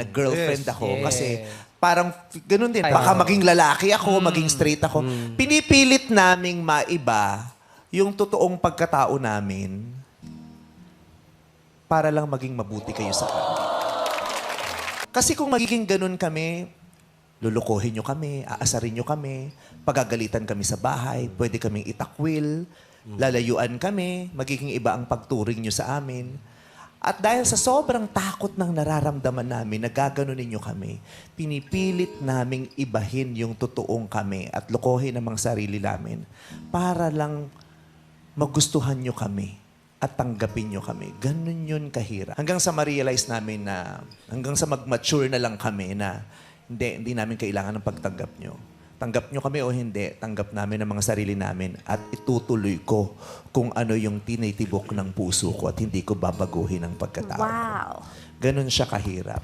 nag-girlfriend Yes. ako. Yes. Kasi parang ganun din. Baka maging lalaki ako, maging straight ako. Pinipilit naming maiba yung totoong pagkatao namin para lang maging mabuti kayo sa amin. Kasi kung magiging ganun kami, lulukohin nyo kami, aasarin nyo kami, pagagalitan kami sa bahay, pwede kaming itakwil, lalayuan kami, magiging iba ang pagturing nyo sa amin. At dahil sa sobrang takot ng nararamdaman namin, nagaganunin nyo kami, pinipilit naming ibahin yung totoong kami at lukohin ang mga sarili namin para lang magustuhan nyo kami at tanggapin nyo kami. Ganun yun kahirap. Hanggang sa ma-realize namin na, hanggang sa mag-mature na lang kami na hindi namin kailangan ng pagtanggap nyo. Tanggap nyo kami o hindi, tanggap namin ang mga sarili namin at itutuloy ko kung ano yung tinitibok ng puso ko at hindi ko babaguhin ang pagkatao ko. Wow. Ganun siya kahirap.